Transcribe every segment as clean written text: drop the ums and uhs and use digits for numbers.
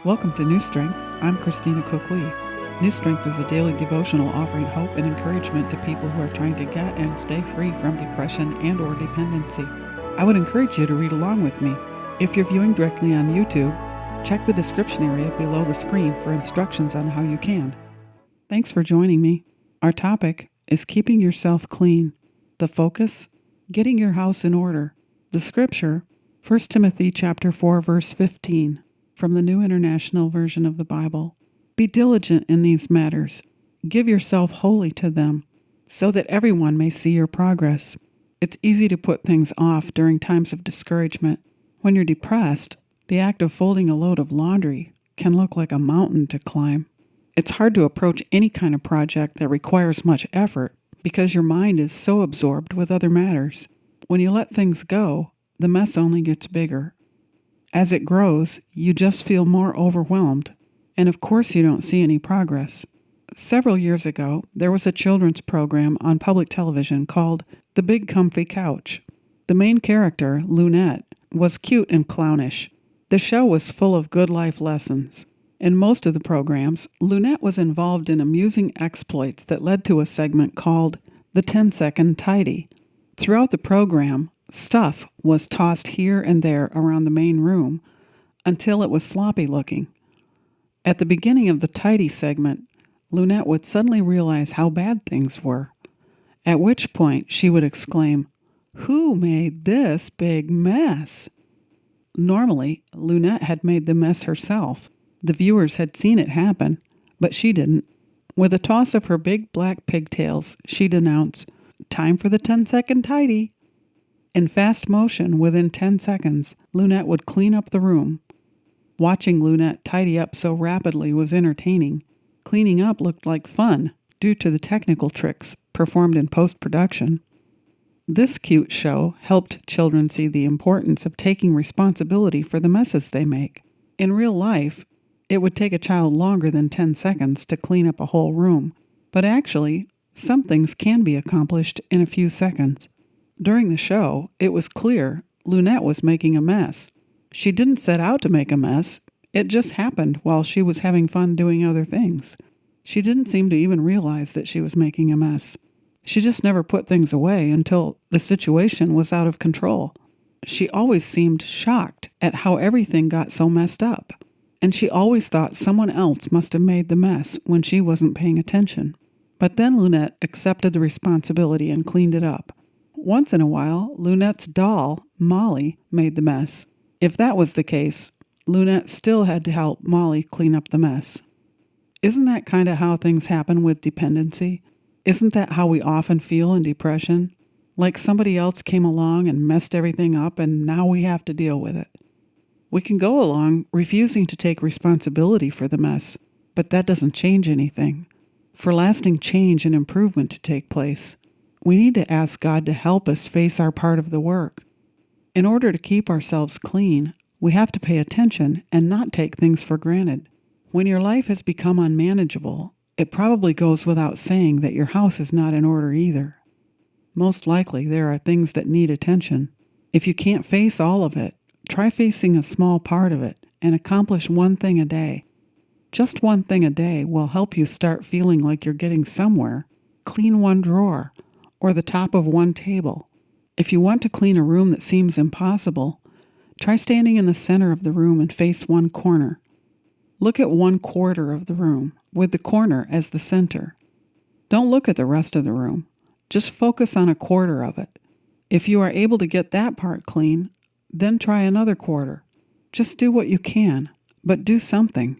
Welcome to New Strength. I'm Christina Cook-Lee. New Strength is a daily devotional offering hope and encouragement to people who are trying to get and stay free from depression and or dependency. I would encourage you to read along with me. If you're viewing directly on YouTube, check the description area below the screen for instructions on how you can. Thanks for joining me. Our topic is keeping yourself clean. The focus, getting your house in order. The scripture, 1 Timothy chapter 4, verse 15. From the New International Version of the Bible. Be diligent in these matters. Give yourself wholly to them, so that everyone may see your progress. It's easy to put things off during times of discouragement. When you're depressed, the act of folding a load of laundry can look like a mountain to climb. It's hard to approach any kind of project that requires much effort because your mind is so absorbed with other matters. When you let things go, the mess only gets bigger. As it grows, you just feel more overwhelmed, and of course you don't see any progress. Several years ago, there was a children's program on public television called The Big Comfy Couch. The main character, Lunette, was cute and clownish. The show was full of good life lessons. In most of the programs, Lunette was involved in amusing exploits that led to a segment called the 10-second tidy. Throughout the program, stuff was tossed here and there around the main room until it was sloppy looking. At the beginning of the tidy segment, Lunette would suddenly realize how bad things were, at which point she would exclaim, "Who made this big mess?" Normally, Lunette had made the mess herself. The viewers had seen it happen, but she didn't. With a toss of her big black pigtails, she'd announce, "Time for the 10-second tidy." In fast motion, within 10 seconds, Lunette would clean up the room. Watching Lunette tidy up so rapidly was entertaining. Cleaning up looked like fun due to the technical tricks performed in post-production. This cute show helped children see the importance of taking responsibility for the messes they make. In real life, it would take a child longer than 10 seconds to clean up a whole room, but actually, some things can be accomplished in a few seconds. During the show, it was clear Lunette was making a mess. She didn't set out to make a mess. It just happened while she was having fun doing other things. She didn't seem to even realize that she was making a mess. She just never put things away until the situation was out of control. She always seemed shocked at how everything got so messed up. And she always thought someone else must have made the mess when she wasn't paying attention. But then Lunette accepted the responsibility and cleaned it up. Once in a while, Lunette's doll, Molly, made the mess. If that was the case, Lunette still had to help Molly clean up the mess. Isn't that kind of how things happen with dependency? Isn't that how we often feel in depression? Like somebody else came along and messed everything up and now we have to deal with it. We can go along refusing to take responsibility for the mess, but that doesn't change anything. For lasting change and improvement to take place, we need to ask God to help us face our part of the work. In order to keep ourselves clean, we have to pay attention and not take things for granted. When your life has become unmanageable, it probably goes without saying that your house is not in order either. Most likely, there are things that need attention. If you can't face all of it, try facing a small part of it and accomplish one thing a day. Just one thing a day will help you start feeling like you're getting somewhere. Clean one drawer, or the top of one table. If you want to clean a room that seems impossible, try standing in the center of the room and face one corner. Look at 1/4 of the room, with the corner as the center. Don't look at the rest of the room. Just focus on 1/4 of it. If you are able to get that part clean, then try another 1/4. Just do what you can, but do something.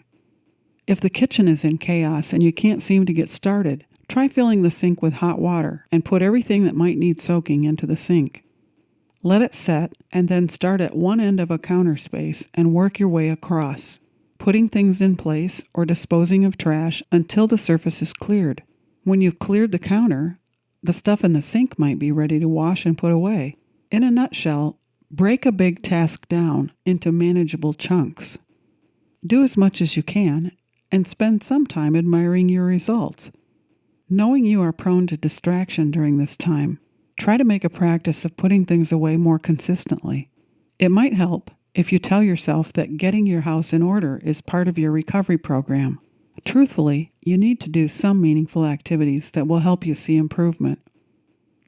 If the kitchen is in chaos and you can't seem to get started, try filling the sink with hot water and put everything that might need soaking into the sink. Let it set and then start at one end of a counter space and work your way across, putting things in place or disposing of trash until the surface is cleared. When you've cleared the counter, the stuff in the sink might be ready to wash and put away. In a nutshell, break a big task down into manageable chunks. Do as much as you can and spend some time admiring your results. Knowing you are prone to distraction during this time, try to make a practice of putting things away more consistently. It might help if you tell yourself that getting your house in order is part of your recovery program. Truthfully, you need to do some meaningful activities that will help you see improvement.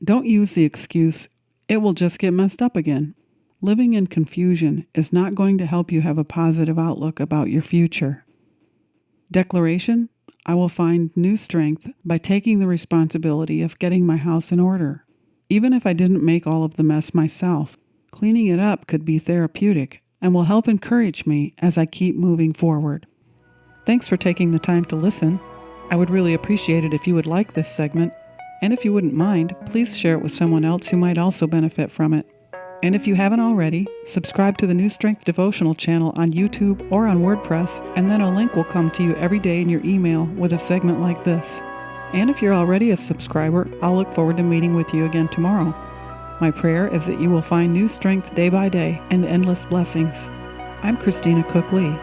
Don't use the excuse, "It will just get messed up again." Living in confusion is not going to help you have a positive outlook about your future. Declaration: I will find new strength by taking the responsibility of getting my house in order. Even if I didn't make all of the mess myself, cleaning it up could be therapeutic and will help encourage me as I keep moving forward. Thanks for taking the time to listen. I would really appreciate it if you would like this segment, and if you wouldn't mind, please share it with someone else who might also benefit from it. And if you haven't already, subscribe to the New Strength Devotional channel on YouTube or on WordPress, and then a link will come to you every day in your email with a segment like this. And if you're already a subscriber, I'll look forward to meeting with you again tomorrow. My prayer is that you will find new strength day by day and endless blessings. I'm Christina Cook Lee.